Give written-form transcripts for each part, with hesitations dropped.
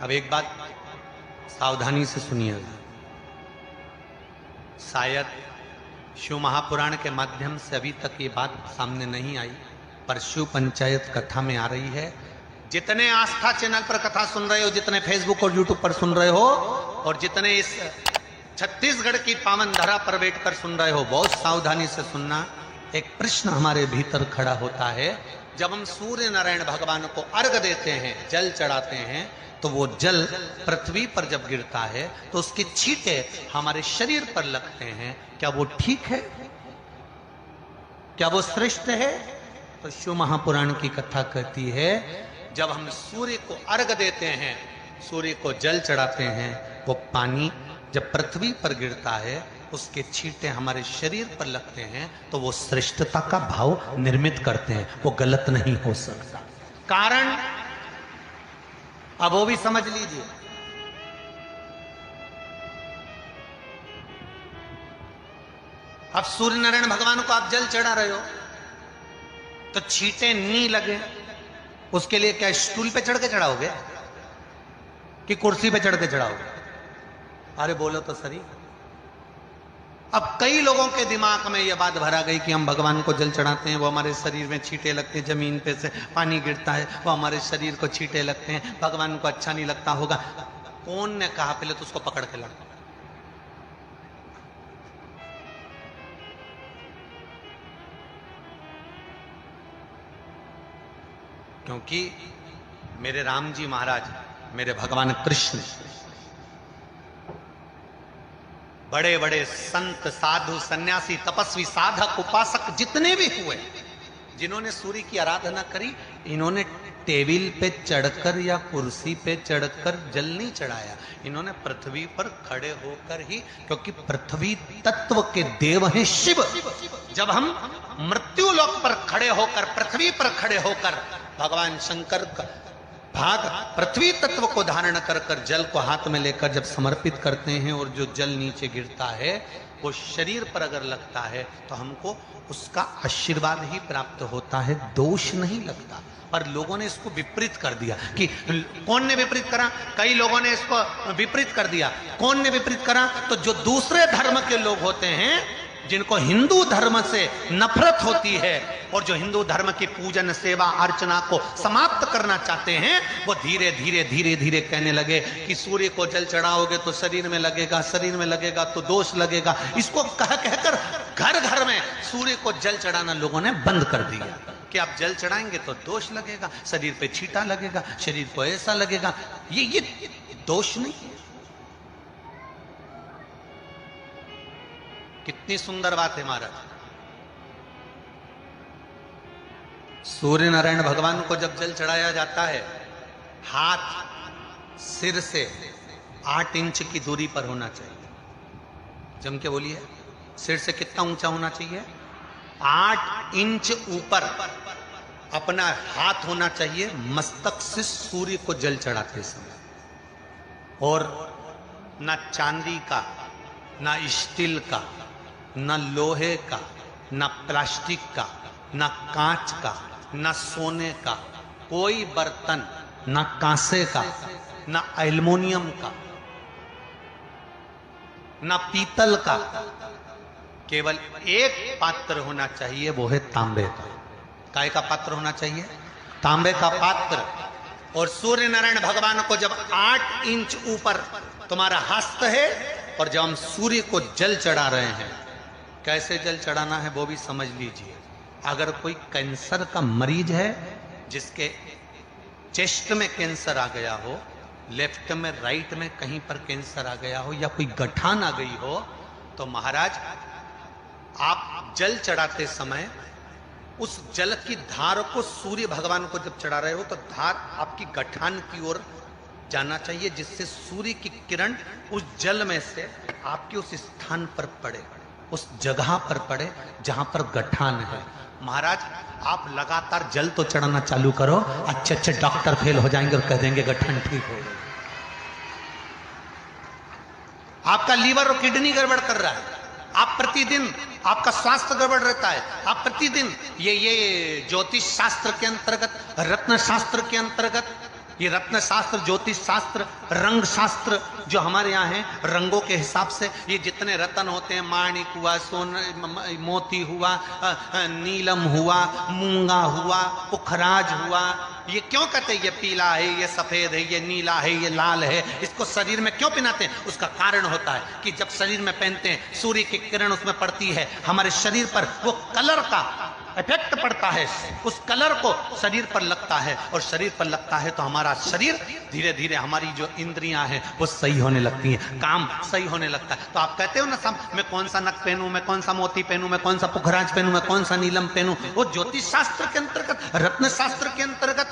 अब एक बात सावधानी से सुनिएगा, शायद शिव महापुराण के माध्यम से अभी तक ये बात सामने नहीं आई, पर शिव पंचायत कथा में आ रही है। जितने आस्था चैनल पर कथा सुन रहे हो, जितने फेसबुक और यूट्यूब पर सुन रहे हो, और जितने इस छत्तीसगढ़ की पावन धरा पर बैठकर सुन रहे हो, बहुत सावधानी से सुनना। एक प्रश्न हमारे भीतर खड़ा होता है, जब हम सूर्य नारायण भगवान को अर्घ देते हैं, जल चढ़ाते हैं, तो वो जल पृथ्वी पर जब गिरता है तो उसके छींटे हमारे शरीर पर लगते हैं। क्या वो ठीक है? क्या वो श्रेष्ठ है? तो शिव महापुराण की कथा कहती है, जब हम सूर्य को अर्घ देते हैं, सूर्य को जल चढ़ाते हैं, वो पानी जब पृथ्वी पर गिरता है, उसके छींटे हमारे शरीर पर लगते हैं, तो वो श्रेष्ठता का भाव निर्मित करते हैं, वो गलत नहीं हो सकता। कारण अब वो भी समझ लीजिए। अब सूर्य नारायण भगवान को आप जल चढ़ा रहे हो, तो छींटे नहीं लगे, उसके लिए क्या स्टूल पे चढ़ के चढ़ाओगे कि कुर्सी पे चढ़ के चढ़ाओगे? अरे बोलो तो सही। अब कई लोगों के दिमाग में यह बात भरा गई कि हम भगवान को जल चढ़ाते हैं, वो हमारे शरीर में छींटे लगते हैं, जमीन पे से पानी गिरता है, वो हमारे शरीर को छींटे लगते हैं, भगवान को अच्छा नहीं लगता होगा। कौन ने कहा? पहले तो उसको पकड़ के लड़ो। क्योंकि मेरे राम जी महाराज, मेरे भगवान कृष्ण, बड़े बड़े संत, साधु, सन्यासी, तपस्वी, साधक, उपासक जितने भी हुए, जिन्होंने सूर्य की आराधना करी, इन्होंने टेबल पे चढ़कर या कुर्सी पे चढ़कर जल नहीं चढ़ाया, इन्होंने पृथ्वी पर खड़े होकर ही, क्योंकि पृथ्वी तत्व के देव हैं शिव। जब हम मृत्यु लोक पर खड़े होकर, पृथ्वी पर खड़े होकर भगवान शंकर का भाग पृथ्वी तत्व को धारण कर कर जल को हाथ में लेकर जब समर्पित करते हैं, और जो जल नीचे गिरता है वो शरीर पर अगर लगता है तो हमको उसका आशीर्वाद ही प्राप्त होता है, दोष नहीं लगता। पर लोगों ने इसको विपरीत कर दिया। कि कौन ने विपरीत करा? कई लोगों ने इसको विपरीत कर दिया। कौन ने विपरीत करा? तो जो दूसरे धर्म के लोग होते हैं, जिनको हिंदू धर्म से नफरत होती है और जो हिंदू धर्म की पूजन, सेवा, अर्चना को समाप्त करना चाहते हैं, वो धीरे धीरे धीरे धीरे कहने लगे कि सूर्य को जल चढ़ाओगे तो शरीर में लगेगा, शरीर में लगेगा तो दोष लगेगा। इसको कह कहकर घर घर में सूर्य को जल चढ़ाना लोगों ने बंद कर दिया कि आप जल चढ़ाएंगे तो दोष लगेगा, शरीर पे छींटा लगेगा, शरीर को ऐसा लगेगा। ये दोष नहीं है। कितनी सुंदर बात है महाराज। सूर्य नारायण भगवान को जब जल चढ़ाया जाता है, हाथ सिर से 8 इंच की दूरी पर होना चाहिए। जम के बोलिए, सिर से कितना ऊंचा होना चाहिए? 8 इंच ऊपर अपना हाथ होना चाहिए मस्तक से सूर्य को जल चढ़ाते समय। और ना चांदी का, ना स्टील का, ना लोहे का, ना प्लास्टिक का, ना कांच का, ना सोने का कोई बर्तन, ना कांसे का, ना एल्युमिनियम का, ना पीतल का, केवल एक पात्र होना चाहिए, वो है तांबे का। काय का पात्र होना चाहिए? तांबे का पात्र। और सूर्य नारायण भगवान को जब 8 इंच ऊपर तुम्हारा हस्त है, और जब हम सूर्य को जल चढ़ा रहे हैं, कैसे जल चढ़ाना है वो भी समझ लीजिए। अगर कोई कैंसर का मरीज है, जिसके चेस्ट में कैंसर आ गया हो, लेफ्ट में, राइट में कहीं पर कैंसर आ गया हो, या कोई गठान आ गई हो, तो महाराज आप जल चढ़ाते समय उस जल की धार को सूर्य भगवान को जब चढ़ा रहे हो, तो धार आपकी गठान की ओर जाना चाहिए, जिससे सूर्य की किरण उस जल में से आपके उस स्थान पर पड़े, उस जगह पर पड़े जहां पर गठान है। महाराज आप लगातार जल तो चढ़ाना चालू करो, अच्छे अच्छे डॉक्टर फेल हो जाएंगे और कह देंगे गठन ठीक हो गई। आपका लीवर और किडनी गड़बड़ कर रहा है, आप प्रतिदिन, आपका स्वास्थ्य गड़बड़ रहता है, आप प्रतिदिन ये ज्योतिष शास्त्र के अंतर्गत, रत्न शास्त्र के अंतर्गत ये रत्न शास्त्र, ज्योतिष शास्त्र, रंग शास्त्र जो हमारे यहाँ है, रंगों के हिसाब से ये जितने रत्न होते हैं, माणिक हुआ, सोना, मोती हुआ, नीलम हुआ, मूंगा हुआ, पुखराज हुआ, ये क्यों कहते हैं ये पीला है, ये सफेद है, ये नीला है, ये लाल है, इसको शरीर में क्यों पहनाते हैं? उसका कारण होता है कि जब शरीर में पहनते हैं सूर्य की किरण उसमें पड़ती है, हमारे शरीर पर वो कलर का इफेक्ट पड़ता है, उस कलर को शरीर पर लगता है, और शरीर पर लगता है तो हमारा शरीर धीरे धीरे, हमारी जो इंद्रियां हैं वो सही होने लगती हैं, काम सही होने लगता है। तो आप कहते हो ना सब, मैं कौन सा नक पहनूं, मैं कौन सा मोती पहनूं, मैं कौन सा पुखराज पहनूं, मैं कौन सा नीलम पहनूं, वो ज्योतिष शास्त्र के अंतर्गत, रत्न शास्त्र के अंतर्गत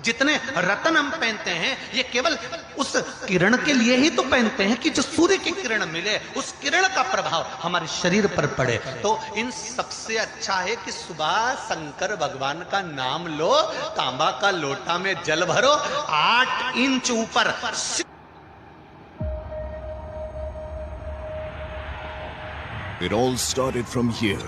जितने रत्न हम पहनते हैं ये केवल उस किरण के लिए ही तो पहनते हैं कि जो सूर्य की किरण मिले, उस किरण का प्रभाव हमारे शरीर पर पड़े। तो इन सबसे अच्छा है कि सुबह शंकर भगवान का नाम लो, तांबा का लोटा में जल भरो, 8 इंच ऊपर It all started from here.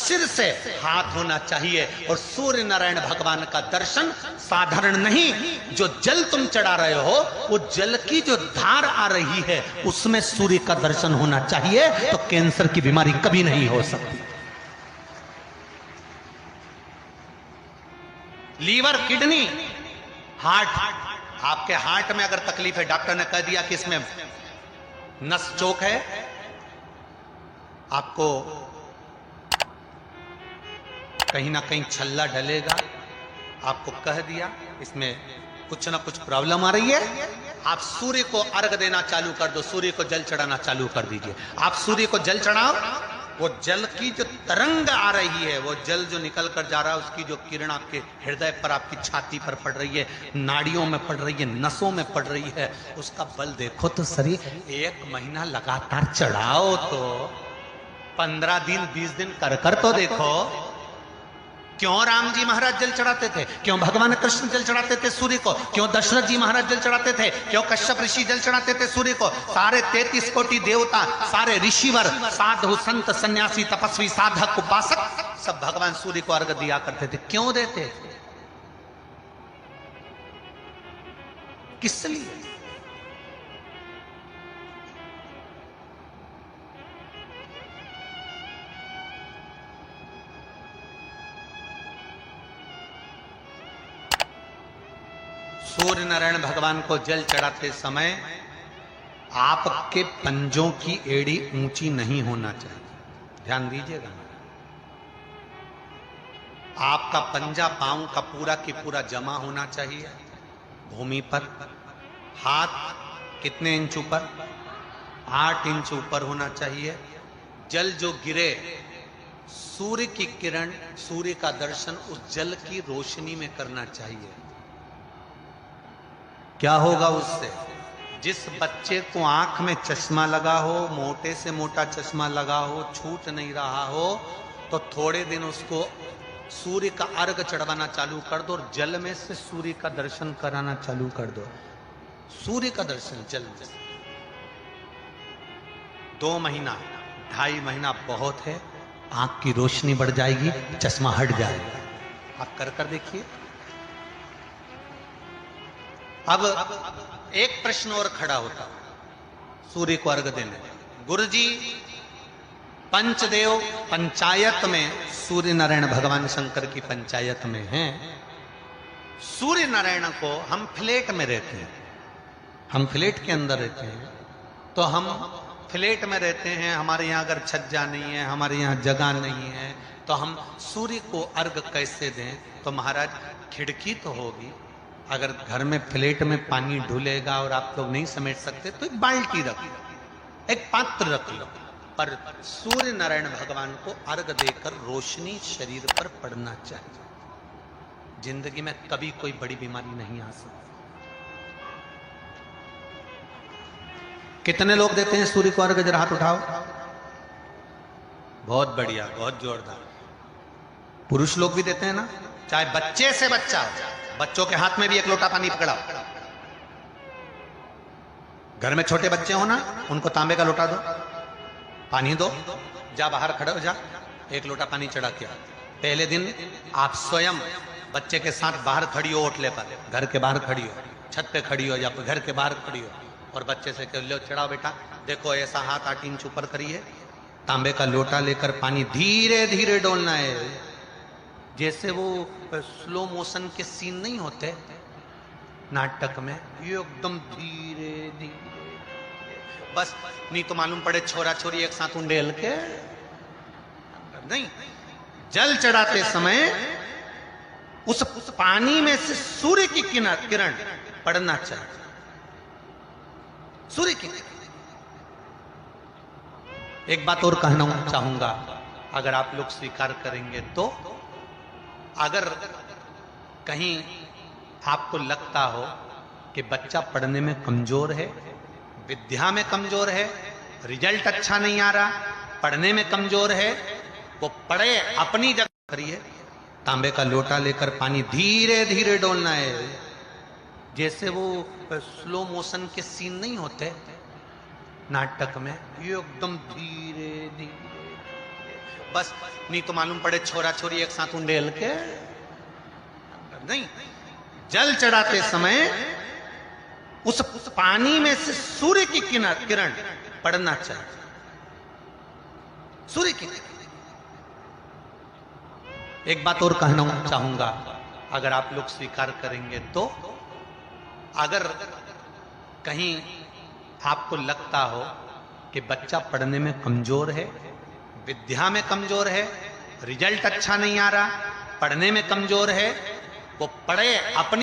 सिर से हाथ होना चाहिए, और सूर्य नारायण भगवान का दर्शन साधारण नहीं, जो जल तुम चढ़ा रहे हो वो जल की जो धार आ रही है उसमें सूर्य का दर्शन होना चाहिए, तो कैंसर की बीमारी कभी नहीं हो सकती। लीवर, किडनी, हार्ट, आपके हार्ट में अगर तकलीफ है, डॉक्टर ने कह दिया कि इसमें नस चौक है, आपको कहीं ना कहीं छल्ला डलेगा, आपको कह दिया इसमें कुछ ना कुछ प्रॉब्लम आ रही है, आप सूर्य को अर्घ देना चालू कर दो, सूर्य को जल चढ़ाना चालू कर दीजिए। आप सूर्य को जल चढ़ाओ, वो जल की जो तरंग आ रही है, वो जल जो निकल कर जा रहा है, उसकी जो किरण आपके हृदय पर, आपकी छाती पर पड़ रही है, नाड़ियों में पड़ रही है, नसों में पड़ रही है, उसका बल देखो तो सही। 1 महीना लगातार चढ़ाओ तो 15 दिन 20 दिन कर तो देखो। क्यों राम जी महाराज जल चढ़ाते थे, क्यों भगवान कृष्ण जल चढ़ाते थे सूर्य को, क्यों दशरथ जी महाराज जल चढ़ाते थे, क्यों कश्यप ऋषि जल चढ़ाते थे सूर्य को, सारे 33 कोटि देवता, सारे ऋषिवर, साधु संत सन्यासी तपस्वी साधक उपासक सब भगवान सूर्य को अर्घ दिया करते थे। क्यों देते थे, किस लिए? सूर्य नारायण भगवान को जल चढ़ाते समय आपके पंजों की एड़ी ऊंची नहीं होना चाहिए, ध्यान दीजिएगा। आपका पंजा पांव का पूरा की पूरा जमा होना चाहिए भूमि पर। हाथ कितने इंच ऊपर? 8 इंच ऊपर होना चाहिए। जल जो गिरे, सूर्य की किरण, सूर्य का दर्शन उस जल की रोशनी में करना चाहिए। क्या होगा उससे? जिस बच्चे को आंख में चश्मा लगा हो, मोटे से मोटा चश्मा लगा हो, छूट नहीं रहा हो, तो थोड़े दिन उसको सूर्य का अर्घ चढ़वाना चालू कर दो और जल में से सूर्य का दर्शन कराना चालू कर दो। सूर्य का दर्शन जल में। 2 महीना 2.5 महीना बहुत है, आंख की रोशनी बढ़ जाएगी, चश्मा हट जाएगा। आप कर देखिए। अब एक प्रश्न और खड़ा होता, सूर्य को अर्घ देने। गुरुजी, पंचदेव पंचायत में सूर्य नारायण भगवान शंकर की पंचायत में हैं। सूर्य नारायण को हम फ्लैट में रहते हैं, हम फ्लैट के अंदर रहते हैं, तो हम फ्लैट में रहते हैं, हमारे यहाँ अगर छज्जा नहीं है, हमारे यहाँ जगह नहीं है, तो हम सूर्य को अर्घ कैसे दें? तो महाराज खिड़की तो होगी, अगर घर में फ्लैट में पानी ढुलेगा और आप लोग नहीं समेट सकते तो एक बाल्टी रख लो, एक पात्र रख लो, पर सूर्य नारायण भगवान को अर्घ देकर रोशनी शरीर पर पड़ना चाहिए। जिंदगी में कभी कोई बड़ी बीमारी नहीं आ सकती। कितने लोग देते हैं सूर्य को अर्घ? जरा हाथ उठाओ। बहुत बढ़िया, बहुत जोरदार। पुरुष लोग भी देते हैं ना, चाहे बच्चे से बच्चा, बच्चों के हाथ में भी 1 लोटा पानी पकड़ाओ। घर में छोटे बच्चे हो ना, उनको तांबे का लोटा दो, पानी दो, जा बाहर खड़े हो जा, 1 लोटा पानी चढ़ा के। पहले दिन आप स्वयं बच्चे के साथ बाहर खड़ी हो ओटले पर, घर के बाहर खड़ी हो, छत पे खड़ी हो या फिर घर के बाहर खड़ी हो, और बच्चे से कह लो चढ़ाओ बेटा, देखो ऐसा हाथ 8 इंच ऊपर करिए, तांबे का लोटा लेकर पानी धीरे धीरे डोलना है, जैसे वो स्लो मोशन के सीन नहीं होते नाटक में, ये एकदम धीरे धीरे, बस नहीं तो मालूम पड़े छोरा छोरी एक साथ उंडेल के नहीं। जल चढ़ाते समय उस पानी में से सूर्य की किरण पड़ना चाहिए, सूर्य की। एक बात और कहना चाहूंगा, अगर आप लोग स्वीकार करेंगे तो, अगर कहीं आपको लगता हो कि बच्चा पढ़ने में कमजोर है, विद्या में कमजोर है, रिजल्ट अच्छा नहीं आ रहा, पढ़ने में कमजोर है, वो पढ़े अपनी जगह करिए, तांबे का लोटा लेकर पानी धीरे धीरे डोलना है, जैसे वो स्लो मोशन के सीन नहीं होते नाटक में, ये एकदम धीरे धीरे, बस नहीं तो मालूम पड़े छोरा छोरी एक साथ उंडेल के नहीं। जल चढ़ाते समय उस पानी में से सूर्य की किरण पड़ना चाहिए, सूर्य की। एक बात और कहना चाहूंगा, अगर आप लोग स्वीकार करेंगे तो, अगर कहीं आपको लगता हो कि बच्चा पढ़ने में कमजोर है, विद्या में कमजोर है, रिजल्ट अच्छा नहीं आ रहा, पढ़ने में कमजोर है, वो पढ़े अपनी